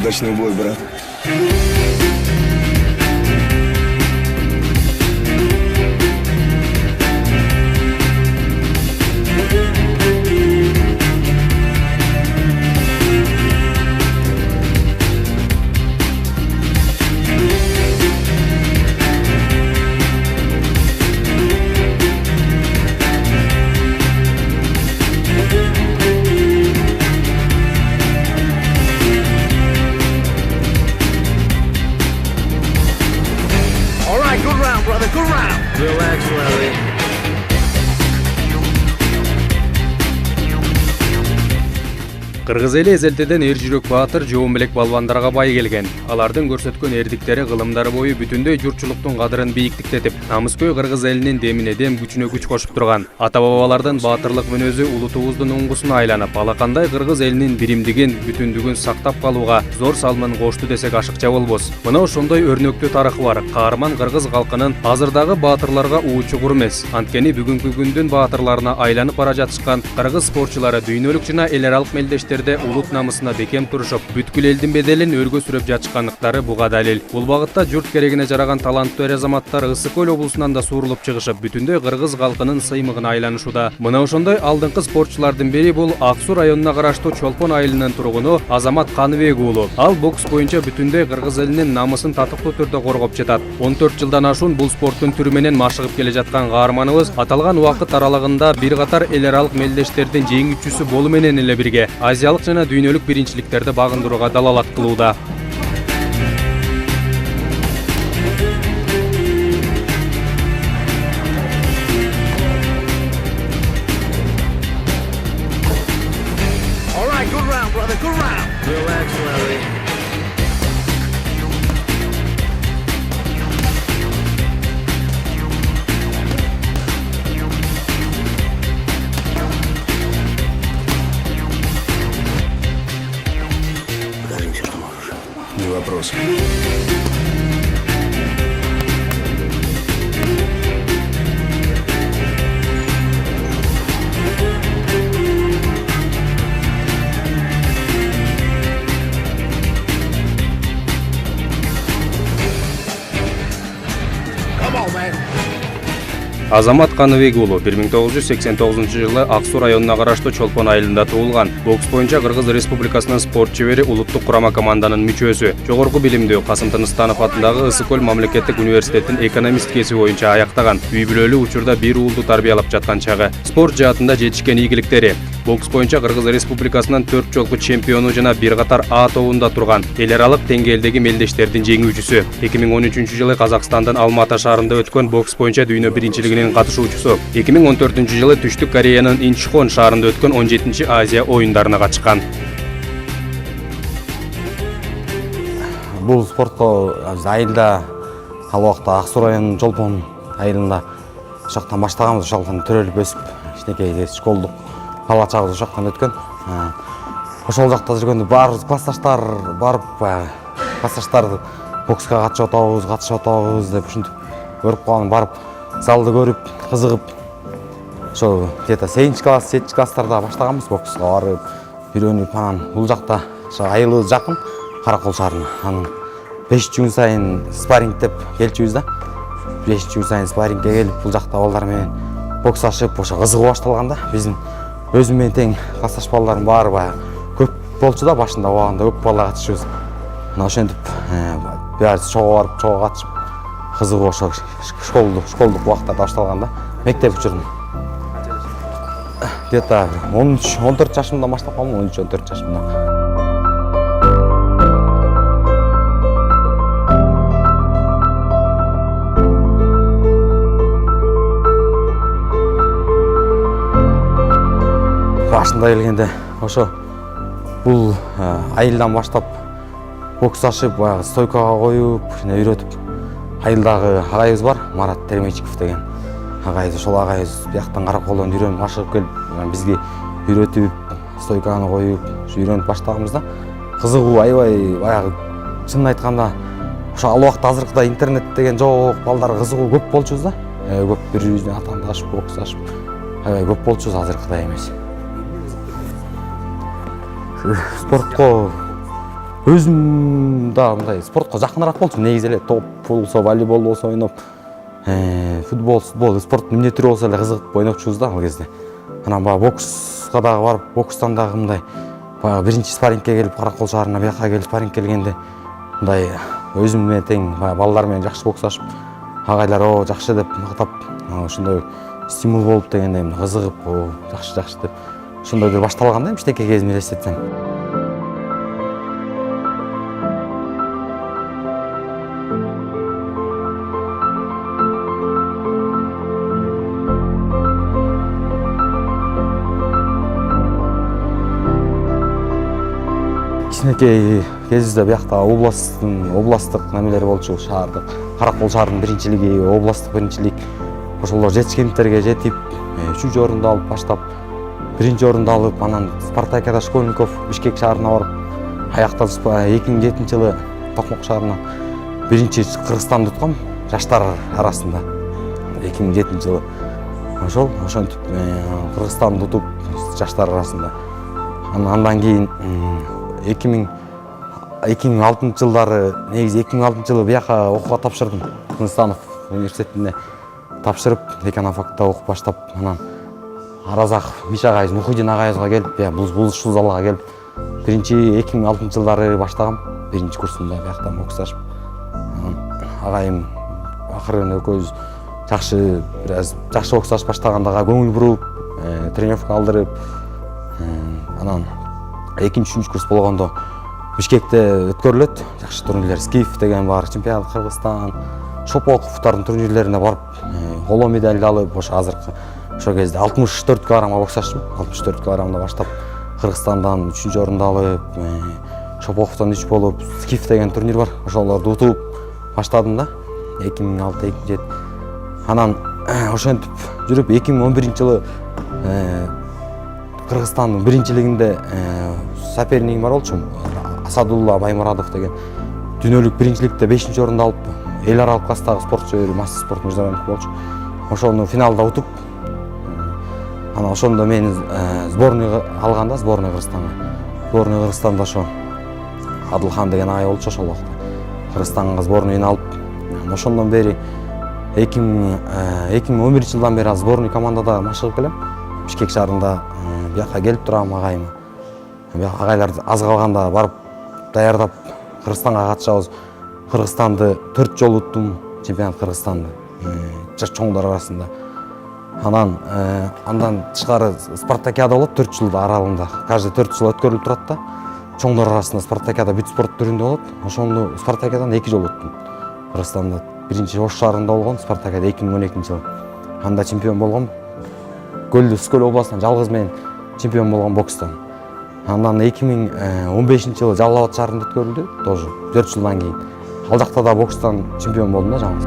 удачный бой, брат. Кыргыз эли эзелтеден жүрөк баатыр жоон билек балбандарга бай келген. Алардын көрсөткөн эрдиктери кылымдары бою бүтүндөй журтчулуктун кадырын бийиктиктетип, намыской Кыргыз элинин деминеден күчүнө күч кошуп турган. Ата-бабалардын баатырлык мүнөзү улутубуздун уңгусуна айланып, алакандай Кыргыз элинин биримдигин, бүтүндүгүн сактап калууга зор салмын кошту десек ашыкча болбос. Мына ошондой өрнөктүү тарыхы бар каарман Кыргыз калкынын азырдагы баатырларга уучу кур эмес. Анткени бүгүнкү күндүн баатырларына айланып бара жатышкан кыргыз спортчулары дүйнөлүк жана эл аралык мелдештер улут намысына бекем турушуп, бүткүл элдин беделин өргө сүрөп жатышкандыктары буга далил. Бул багытта журт керегине жараган таланттуу эр-азаматтар Ысык-Көл облусунан да сурулуп чыгышып, бүтүндөй Кыргыз калкынын Сыймыгына айланышууда. Мына ошондой алдыңкы спортчулардын бири бул Ак-Суу районуна караштуу Чолпон айылынын тургуну Азамат Каныбек Уулу. Ал бокс боюнча бүтүндөй Кыргыз элинин намысын татыктуу түрдө коргоп жатат. 14 жылдан ашуун бул спорттун түрү менен машыгып келе жаткан каарманыбыз аталган убакыт аралыгында бир катар эл аралык мелдештердин жеңүүчүсү болуу менен эле бирге азиялык жана дүйнөлүк биринчиликтерди багындырууга далалат кылууда. Не вопрос. Азамат Каныбек Уулу 1989 жылы Ак-Суу районуна караштуу Чолпон айылында туулган. Бокс боюнча Кыргыз Республикасынын спорт чебери, улуттук курама команданын мүчөсү. Жогорку билимдүү Касым Тыныстанов атындагы Ысык-Көл мамлекеттик университетин экономист кесиби боюнча аяктаган. Үй бүлөлүү учурда бир уулду тарбиялап жаткан чагы. Спорт жаатында жетишкен ийгиликтери. Бокс боюнча Кыргыз Республикасынын 4 жолку чемпиону жана бир катар А тобунда турган. Эл аралык деңгээлдеги мелдештердин жеңүүчүсү. 2013 жылы Казакстандын Алматы шаарында өткөн бокс боюнча дүйнө биринчилигинин катышуучусу. 2014 жылы Түштүк Кореянын Инчхон шаарында өткөн 17 Азия оюндарына катышкан. Бул спортко айылда ал убакта Ак-Суу районунун Чолпон айылында ошоктон баштаганбыз. Ошоктон төрөлүп өсүп, кичинекей школдук бала чагыбыз ошоктон өткөн. Ошол жакта жүргөндө баардык классташтар барып, классташтарды бокска катышып атабыз деп ушинтип көрүп калган, барып залды көрүп, кызыгып, ошо где-то 7 класстарда баштаганбыз бокска барып, үйрөнүп, анан бул жакта ошо айылыбыз жакын Каракол шаарына. Анан 5 күн сайын спаррингдеп келчүбүз да. 5 күн сайын спаррингге келип, бул жакта балдар менен боксашып, ошо кызыгуу башталган да. Биздин өзүм менен тең классташ балдардын баары баягы көп болчу да, башында убагында көп бала катышыбыз. Анан ошентип баары чогуу барып, чогуу катышып, кызыгуу ошо школдук убактарда башталган да. Мектеп учурунда. Где-то 13-14 жашымда баштап калдым, 13-14 жашымда. Башында келгенде ошо бул айылдан баштап боксашып, баягы стойкага коюп, жана үйрөтүп, айылдагы агайыбыз бар, Марат Термечиков деген агайыбыз. Ошол агайыбыз бияктан Караколдон үйрөнүп ашыгып келип, бизге үйрөтүп, стойканы коюп, үйрөнүп баштаганбыз да. Кызыгуу аябай, баягы чынын айтканда, ошо ал убакта азыркыдай интернет деген жок, балдар кызыгуу көп болчубуз да. Көп бири-бирибизден атаандашып, боксашып, аябай көп болчубуз, азыркыдай эмес. Спортко өзүм да мындай спортко жакыныраак болчумун негизи эле. Топ болсо, волейбол болсо ойноп, футбол спорттун эмне түрү болсо эле кызыгып ойнопчубуз да ал кезде. Анан баягы бокска дагы барып, бокстан дагы мындай баягы биринчи спаррингке келип, Каракол шаарына бияка келип спарринг келгенде мындай өзүм менен тең баягы балдар менен жакшы боксташып, агайлар о жакшы деп мактап, ошондой стимул болуп дегендей кызыгып, о жакшы деп ошондойдор башталган да кичинекей кезимде элестетсем. Кичинекей кезибизде биякта областтык немелери болчу, шаардык Каракол шаарынын биринчилиги, областтык биринчилик. Ошолор жетишкендиктерге жетип, 3-чү орунду алып баштап, 1-чи орунду алып, анан спартакиада школьников Бишкек шаарына барып, аякта 2007-жылы Токмок шаарына 1-чи Кыргызстанды уткам жаштар арасында. 2007-жылы ошентип Кыргызстанды утуп жаштар арасында. Андан кийин 2006-жылдары, негизи 2006-жылы бияка окууга тапшырдым. Кыргызстанов университетине тапшырып, декан факта окуп баштап, анан Аразак Миша агайыбыз, Мухидин агайыбызга келип, бул залга келип, 2006-жылдары баштагам, 1-чи курсумда биякта боксташып. Агайым акырын экөөбүз жакшы боксташып баштаганда көңүл буруп, тренировка алдырып, анан 2-3 курс болгондо Бишкекте өткөрүлөт, жакшы турнирлер, Скиф деген бар, чемпионат Кыргызстан, Шопоковдордун турнирлерине барып, коло медаль алып, азыркы ошол кезде 64 килограммга боксташтым. 64 килограммда баштап Кыргызстандан 3-чү орунду алып, Шопоковдон 3 болуп, Скиф деген турнир бар, ошолорду утуп баштадым да. 2006-2007. Анан ошентип жүрүп 2011-жылы Кыргызстандын биринчилигинде сопернигим бар болчу. Асадулла Баймурадов деген дүйнөлүк биринчиликте 5-чи орунду алып, эл аралык класстагы спортчу, мастер спорт международный болчу. Ошону финалда утуп, анан ошондо мени сборный алганда, сборный Кыргызстанга. Сборный Кыргызстанда ошо Адылхан деген агай болчу ошол убакта. Кыргызстанга сборныйын алып, ошондон бери 2011-жылдан бери сборный командада машыгып келем. Бишкек шаарында бияка келип турам агайыма. Агайлар аз калганда барып даярдап Кыргызстанга катышабыз. Кыргызстанды 4 жолу уттум, чемпионат Кыргызстанды чоңдор арасында. Андан тышкары спартакиада болот 4 жылда аралыгында. Каждый 4 жыл өткөрүлүп турат да. Чоңдор арасында спартакиада бүт спорт түрүндө болот. Ошону спартакиадан 2 жолу уттум. Кыргызстанда биринчи Ош шаарында болгон спартакиада 2012-жылы. Анда чемпион болгом. Ысык-Көл областынан жалгыз мен чемпион болгон бокстан. Андан 2015-жылы Жалал Абад шаарында өткөрүлдү, тоже 4 жылдан кийин. Ал жакта да бокстан чемпион болдум да жалгыз.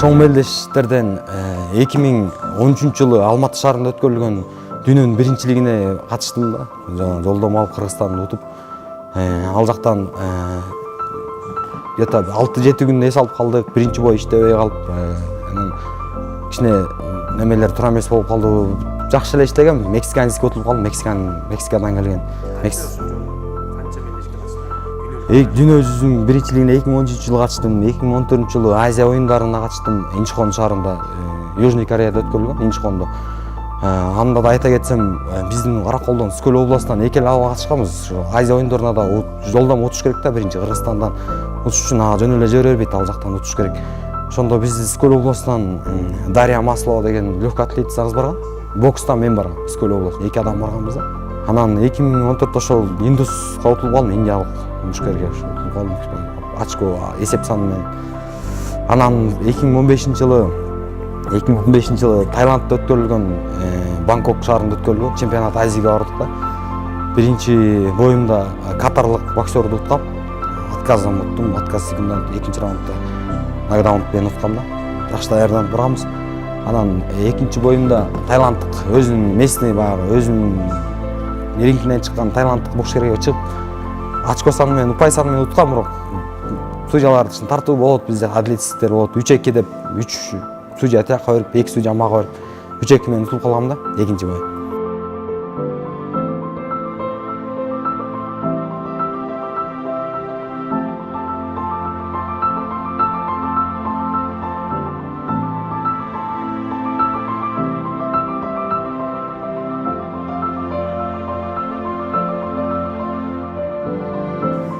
Чоң мелдештерден 2013-жылы Алматы шаарында өткөрүлгөн дүйнөнүн биринчилигине катыштым да. Жолдомо алып Кыргызстанды утуп, ал жактан где-то 6-7 күн эс алып калдык. Биринчи бой иштебей калып, кичине немелер туура эмес болуп калды. Жакшы эле иштегем, мексиканский утулуп калдым. Мексикадан келген. Дүйнө жүзүнүн биринчилигине 2013-жылы катыштым. 2014-жылы Азия оюндарына катыштым. Инчхон шаарында, Южный Кореяда өткөрүлгөн, Инчхондо. Анда да айта кетсем, биздин Караколдон Ысык-Көл областынан экел аба катышканбыз. Азия оюндарына да жолдомо утуш керек да, биринчи Кыргызстандан утуш үчүн жөн эле жибере бербейт, ал жактан утуш керек. Ошондо биз Ысык-Көл областынан Дарья Маслова деген легкий атлетица кыз барган. Бокстан мен баргам, Ысык-Көл областынан 2 адам барганбыз да. Анан 2014 ошол Индуска утулуп калдым, индиялык мушкерге утулуп калдым. Очко эсеп саны менен. Анан 2015-жылы Таиландда өткөрүлгөн, Бангкок шаарында өткөрүлгөн чемпионат Азияга бардык да. Биринчи боюмда катарлык боксерду уткам. Отказдан уттум, отказ секундан 2-чи раундда нокдаун менен уткам да. Жакшы даярданып барганбыз. Анан экинчи боюмда таиланддык өзүнүн местный баягы өзүнүн рингинен чыккан тайланддык боксерге чыгып очко саны менен упай саны менен уткан, бирок судьялар үчүн тартуу болот, бизде адилетсиздиктер болот. 3-2 деп 3 судья тияка берип, 2 судья мага берип 3-2 менен утулуп калгам да экинчи бой.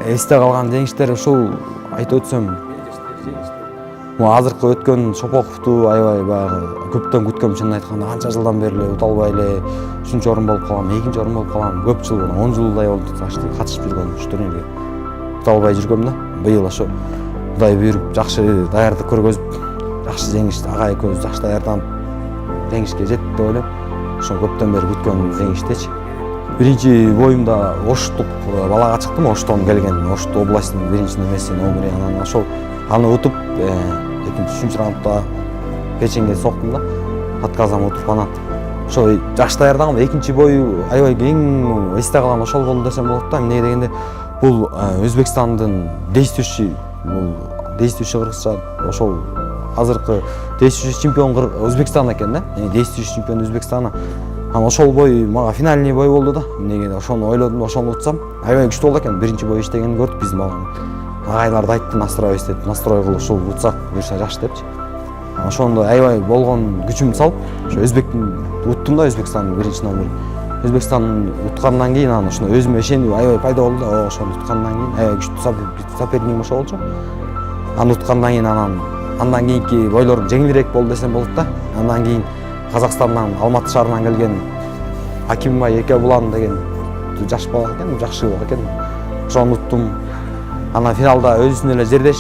Эсте калган жеңиштер ушул айтып өтсөм, азыркы өткөн Шопоковду аябай баягы көптөн күткөм, чынын айтканда канча жылдан бери эле ута албай эле 3-орун болуп калгам, 2-орун болуп калгам. Көп жыл, 10 жылдай болду катышып жүргөн ушу турнирге. Ута албай жүргөм да. Быйыл ошо Кудай буйруп, жакшы даярдык көргөзүп, жакшы жеңиш, ага экөөбүз жакшы даярданып жеңишке жеттик деп ойлойм. Ошо көптөн бери күткөн жеңиштечи. Биринчи боюмда Оштук балага чыктым, Оштон келген, Ошто областынын биринчи немеси номери, анан ошол аны утуп, экинчи, үчүнчү раундда печенге соктум да, отказам утуп анан. Ошо жакшы даярдагам, экинчи бою аябай эң эсте калган ошол болду десем болот да. Эмнеге дегенде, бул Өзбекстандын действующий кыргызча, ошол азыркы действующий чемпион Өзбекстан экен да, действующий чемпион Өзбекстана. Анан ошол бой мага финальный бой болду да. Эмнеге ошону ойлодум, ошону утсам, аябай күчтүү болду экен. Биринчи бой иштегенин көрдүк биз баланы. Агайларды айтты, настрой истеп, настрой кылып ушул утсак буюрса жакшы депчи. Ошондо аябай болгон күчүмдү салып, ошо Өзбектин уттум да, Өзбекстандын биринчи номери. Өзбекстандын уткандан кийин анан ошондо өзүмө ишенүү аябай пайда болду да. Ошону уткандан кийин аябай күчтүү сопернигим ошол болчу. Аны уткандан кийин андан кийинки бойлор жеңилирээк болду десем болот да. Андан кийин Казакстандан, Алматы шаарынан келген Акимбай Экебулан деген жаш бала экен, жакшы бала экен. Ошону уттум. Анан финалда өзүнүн эле жердеш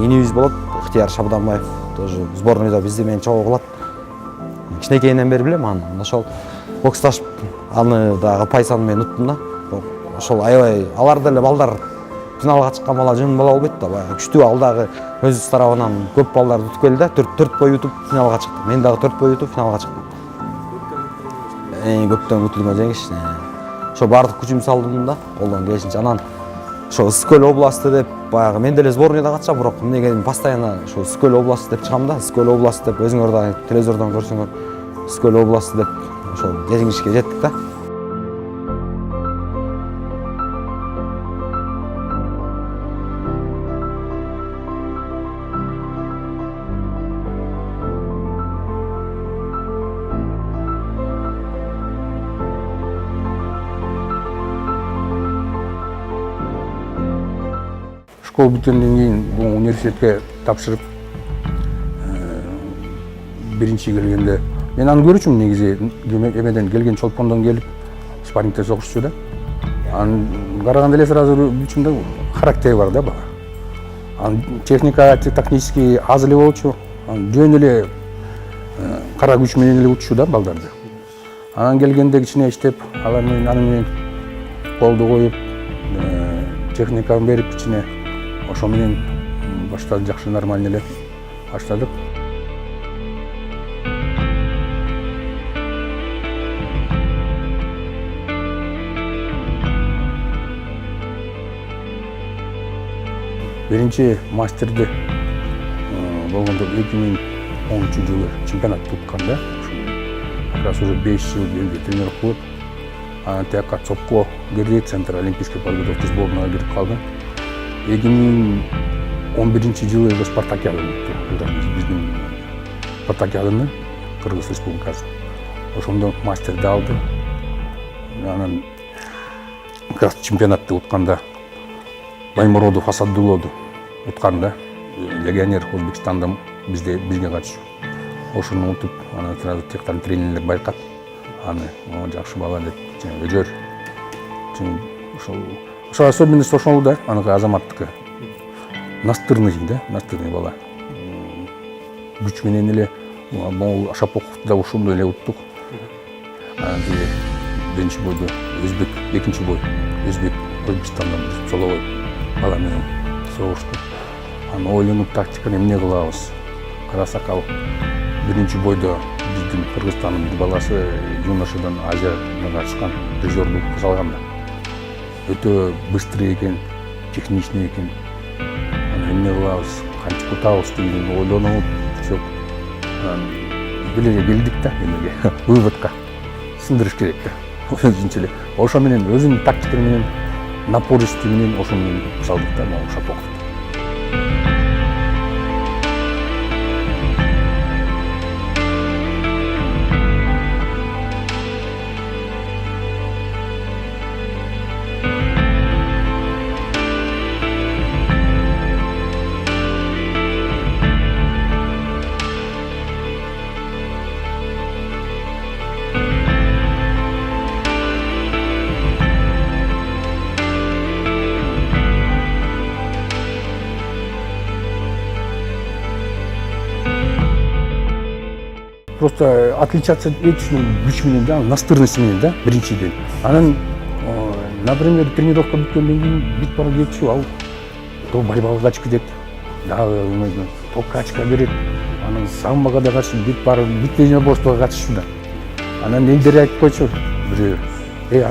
инибиз болот, Ыктыяр Шабданбаев, тоже сборныйда бизди менен чогуу кылат. Кичинекейинен бери билем аны. Ошол боксташып, аны дагы пай саны менен уттум да. Ошол аябай аларда эле балдар финалга чыккан бала жөн бала болбойт да, баягы күчтүү, ал дагы өзүбүз тарабынан көп балдарды утуп келди да, 4 бой утуп финалга чыктык. Мен дагы 4 бой утуп финалга чыктым. Көптөн күтүлгөн жеңиш. Ошо баардык күчүмдү салдым да, колдон келишинче. Анан ошо Ысык-Көл областы деп баягы мен деле сборныйда катышам, бирок эмнеге постоянно ошо Ысык-Көл областы деп чыгам да. Ысык-Көл областы деп өзүңөр да телевизордон көрсөңөр, Ысык-Көл областы деп ошо жеңишке жеттик да. Школ бүткөндөн кийин бул университетке тапшырып, биринчи келгенде мен аны көрчүмүн негизи, эмеден келген Чолпондон келип спаррингде согушчу да. Аны караганда эле сразу билчүм да, характери бар да бала. Аны техника, технический аз эле болчу, жөн эле кара күч менен эле утчу да балдарды. Анан келгенде кичине иштеп, алар менен аны менен колду коюп, техниканы берип кичине ошо менен баштады, жакшы нормально эле баштадык. Биринчи мастерди болгондо 2010-жылы чемпионат уткан да. Как раз уже 5 жыл элге тренер кылып, анан тияка ЦОПКо кирди, Центр олимпийской подготовки сборная кирип калды. 2011-жылы спартакиада өттү. Биздин спартакиаданы Кыргыз республикасы. Ошондо мастерди алды. Анан как раз чемпионатты утканда Баймуродов Асадуллоду уткан да. Легионер Өзбекстанда бизге катышчу. Ошону утуп, анан сразу тектан тренерлер байкап, аны жакшы бала деп, өжөр. Ошо особенность ошол да, аныкы Азаматтыкы. Настырный да, настырный бала. Күч менен эле могул Шапоковду да ушундай эле уттук. Анан биринчи бойдо өзбек, экинчи бой өзбек Өзбекстандан солой бала менен согуштук. Анан ойлонуп тактиканы эмне кылабыз? Карасак ал биринчи бойдо биздин Кыргызстандын бир баласы юношадан Азияга чыккан призердук салган да. Өтө быстрый экен, техничный экен. Эмне кылабыз, кантип утабыз деген ойлонуп, все. Билеге келдик да эмеге, выводка. Сындырыш керек да. Өзүнчө эле. Ошо менен өзүнүн тактика менен, напористи менен ошо менен салдык да, ошо окуп. Просто отличаться этичным күч менен да, настырность менен да, биринчиден. Анан, например, тренировка бүткөндөн кийин бит бара кетчү, ал то борьбага качкы деп, дагы топко ачка берет. Анан самбога да каршы бит бар, бит единоборствого катышчу да. Анан элдер айтып койчу, бирөө,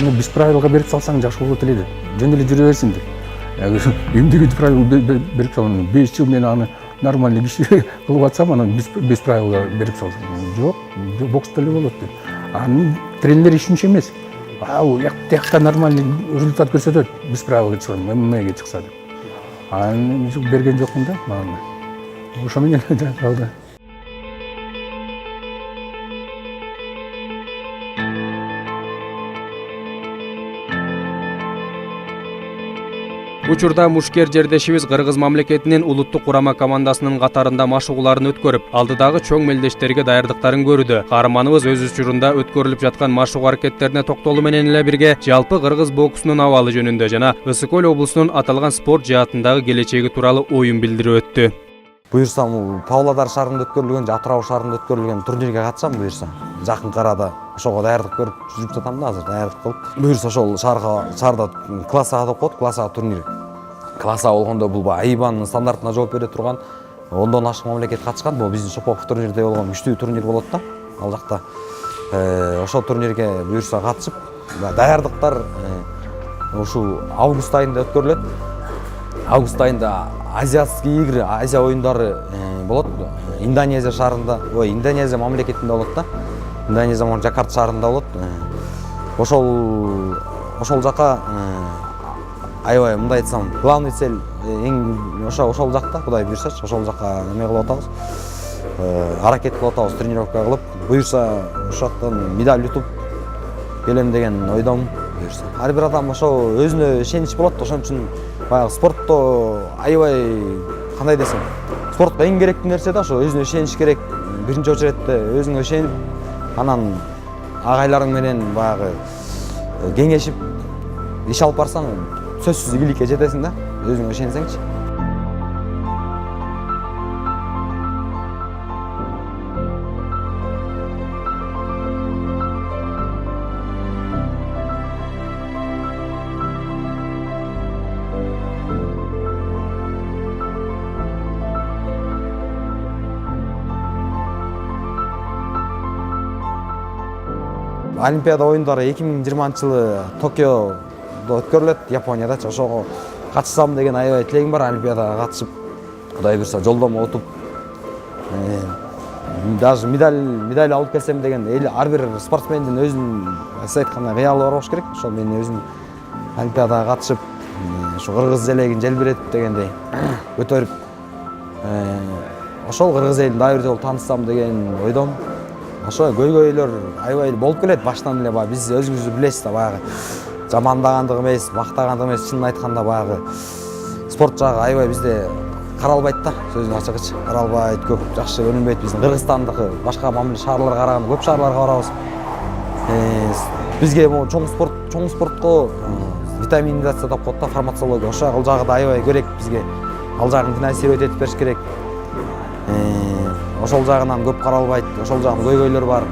аны без правилга берип салсаң жакшы болот эле деп. Жөн эле жүрө берсин деп. Эмнеге правила берип салам? 5 жыл мен аны нормальный киши кылып атсам, анан без правила берип салсам. Жок, бокста эле болот деп. Анын тренер ишинче эмес. Ал якта нормальный результат көрсөтөт, без правила чыксам, ММАге чыкса деп. Анын берген жокмун да, мага. Ошо менен эле калды. Учурда мушкер жердешибиз Кыргыз мамлекетинин улуттук курама командасынын катарында машыгууларын өткөрүп, алдыдагы чоң мелдештерге даярдыктарын көрүүдө. Каарманыбыз өз учурунда өткөрүлүп жаткан машыгуу аракеттерине токтолуу менен эле бирге жалпы Кыргыз боксунун абалы жөнүндө жана Ысык-Көл облусунун аталган спорт жаатындагы келечеги тууралуу оюн билдирип өттү. Буюрсам, Павлодар шаарында өткөрүлгөн, Атырау шаарында өткөрүлгөн турнирге катышам буюрса. Жакынкы арада ошого даярдык көрүп жүрүп жатам да азыр, даярдык кылып. Буюрса ошол шаарда класс А деп коет, класс А турнир. Класс А болгондо бул АИБАнын стандартына жооп бере турган 10дон ашык мамлекет катышкан. Бул биздин Шопов турнирде болгон күчтүү турнир болот да. Ал жакта ошол турнирге буюрса катышып, даярдыктар ушул август айында өткөрүлөт. Август айында азиатские игры, Азия оюндары болот. Индонезия шаарында, Индонезия мамлекетинде болот да. Индонезия Жакарта шаарында болот. Ошол жака аябай мындай айтсам, главный цель ошол жакта, Кудай буйрсачы, ошол жака эме кылып атабыз. Аракет кылып атабыз, тренировка кылып, буйрса ошол жактан медаль утуп келем деген ойдомун. Буйрса ар бир адам ошо өзүнө ишенич болот, ошон үчүн баягы спортто аябай кандай десем, спортко эң керектүү нерсе да ошо өзүнө ишенич керек. Биринчи очередте өзүңө ишенип, анан агайларың менен баягы кеңешип иш алып барсаң, сөзсүз ийгиликке жетесиң да, өзүңө ишенсеңчи. Олимпиада оюндары 2020-жылы Токиодо өткөрүлөт, Япониядачы. Ошого катышсам деген аябай тилегим бар, Олимпиадага катышып, Кудай буйрса жолдомо утуп, даже медаль алып келсем деген ар бир спортсмендин өзүнүн айткандай кыялы бар болуш керек. Ошол мен өзүм Олимпиадага катышып, ушу Кыргыз элегин желбиретип дегендей көтөрүп, ошол Кыргыз элин дагы бир жолу тааныссам деген ойдом. Ошо көйгөйлөр аябай болуп келет баштан эле. Биз өзүңүз билесиз да, баягы жамандагандык эмес, мактагандык эмес, чынын айтканда баягы спорт жагы аябай бизде каралбайт да, сөзүн ачыгычы. Каралбайт, көп жакшы көрүнбөйт. Биздин Кыргызстандыкы башка мамлекет шаарларга караганда көп шаарларга барабыз. Бизге чоң спортко витаминизация деп коет да, фармацология. Ошол жагы да аябай керек бизге. Ал жагын финансировать этип бериш керек. Ошол жагынан көп каралбайт, ошол жагын көйгөйлөр бар,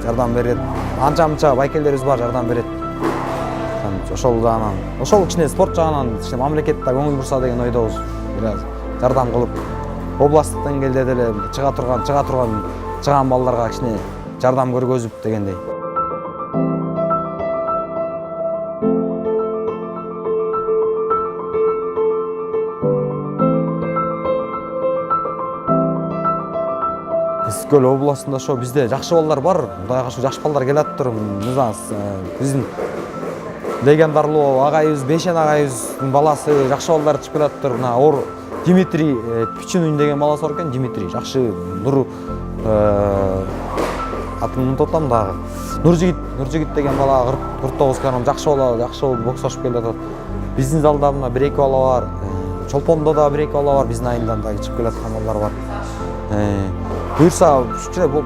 жардам берет. Анча-мынча байкелерибиз бар, жардам берет. Ошол жагынан, ошол кичине спорт жагынан кичине мамлекетте көңүл бурса деген ойдобуз. Бир аз жардам кылып, областтык деңгээлде деле чыган балдарга кичине жардам көргөзүп дегендей. Ысык-Көл областында ошо бизде жакшы балдар бар. Кудайга шүгүр жакшы балдар келатыптыр. Биздин легендарлуу агайыбыз, Бешен агайыбыздын баласы жакшы балдар чыгып келатыптыр. Мына ор Димитрий күчүнө деген баласы бар экен, Димитрий. Жакшы Нур атын унутуп атам дагы. Нуржигит деген бала 49 кг жакшы бала, жакшы боксошуп келатат. Биздин залда мына 1-2 бала бар. Чолпондо да 1-2 бала бар. Биздин айылдан да чыгып келаткан балдар бар. Буюрса,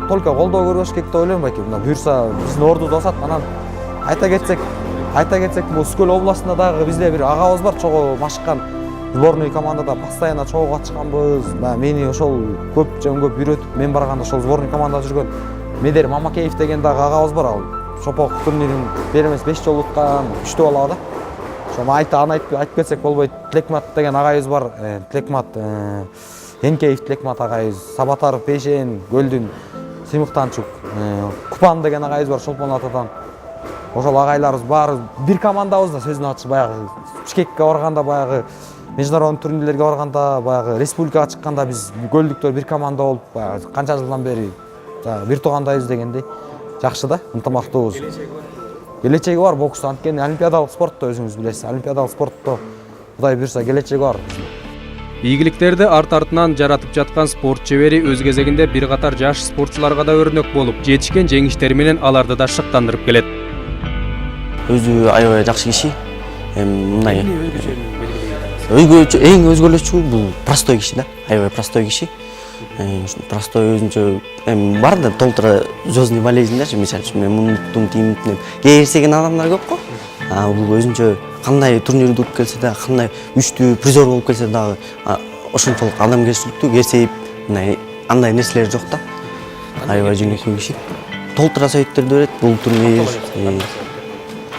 только колдоо көрбөш керек деп ойлойм байке. Мына буюрса биздин орду досат. Анан айта кетсек, бул Ысык-Көл областында дагы бизде бир агабыз бар, чогуу машыккан. Сборный командада постоянно чогуу катышканбыз. Мени ошол көп үйрөтүп, мен барганда ошол сборный командада жүргөн Медер Мамакеев деген дагы агабыз бар. Ал Чопок турнирин беремес 5 жолу уткан күчтүү бала да. Ошо айтып кетсек болбойт. Тлекмат деген агайыбыз бар. Тлекмат Энкеев Тлекмат агайыбыз, Сабатаров Бешен, Көлдүн Сыймыктанчук, Купан деген агайыбыз бар Чолпон атадан. Ошол агайларыбыз баары бир командабыз да, сөзүн ачык баягы Бишкекке барганда, баягы международный турнирлерге барганда, баягы республикага чыкканда биз Көлдүктөр бир команда болуп, баягы канча жылдан бери бир туугандайбыз дегендей. Жакшы да, ынтымактуубуз. Келечеги бар бокс, анткени олимпиадалык спортто өзүңүз билесиз. Олимпиадалык спортто Кудай буйрса келечеги бар. Ийгиликтерди арт-артынан жаратып жаткан спорт чебери өз кезегинде бир катар жаш спортчуларга да өрнөк болуп, жетишкен жеңиштери менен аларды да шыктандырып келет. Өзү аябай жакшы киши. Мындай эң өзгөлөчү бул простой киши да. Аябай простой киши. Простой өзүнчө бар да толтура звездный болезньдер, мисалы үчүн мен мунуттум тиймиптин кейирсеген адамдар көп го. Бул өзүнчө кандай турнирди утуп келсе да, кандай үчтүү призер болуп келсе дагы ошончолук адамгерчиликтүү, керсейип, мындай андай нерселер жок да. Аябай жөнөкөй киши. Толтура советтерди берет, бул турнир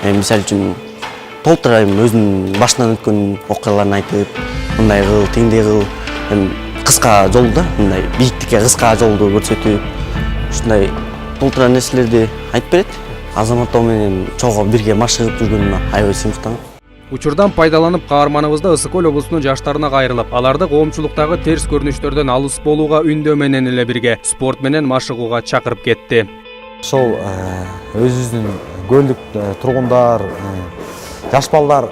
мисалы үчүн толтура өзүнүн башынан өткөн окуяларын айтып, мындай кыл, теңдей кыл, кыска жолду, мындай бийиктикке кыска жолду көрсөтүп, ушундай толтура нерселерди айтып берет. Азамат менен чогуу бирге машыгып жүргөнүмө аябай сыймыктанам. Учурдан пайдаланып каарманыбызды Ысык-Көл облусунун жаштарына кайрылып, аларды коомчулуктагы терс көрүнүштөрдөн алыс болууга үндөө менен эле бирге спорт менен машыгууга чакырып кетти. Ошол өзүбүздүн Көлдүк тургундар, жаш балдар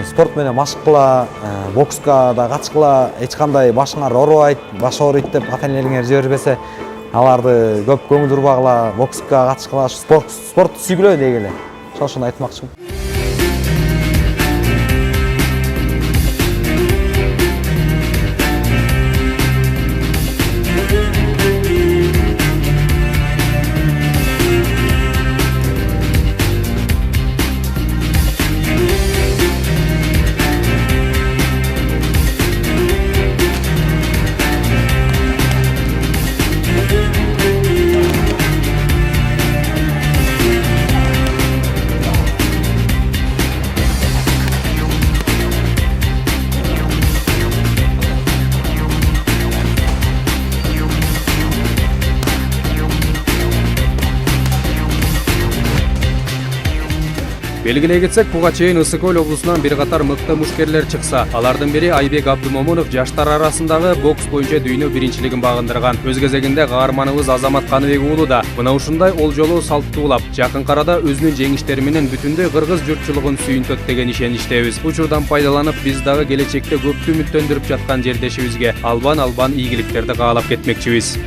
спорт менен машыккыла, бокска да катышкыла, эч кандай башыңар оорубайт, баш ооруйт деп ата-энелериңер жибербесе, аларды көп көңүл урбагыла, бокска катышкыла, спортту сүйгүлө дегиле. Ошону айтмакчымын. Белгилей кетсек, буга чейин Ысык-Көл облусунан бир катар мыкты мушкерлер чыкса, алардын бири Айбек Абдымомунов жаштар арасындагы бокс боюнча дүйнө биринчилигин багындырган. Өз кезегинде каарманыбыз Азамат Каныбек Уулу да мына ушундай олжолуу салттуулап, жакын арада өзүнүн жеңиштери менен бүтүндөй кыргыз журтчулугун сүйүнтөт деген ишеничтебиз. Учурдан пайдаланып, биз дагы келечекте көптү үмүттөндүрүп жаткан жердешибизге албан ийгиликтерди каалап кетмекчибиз.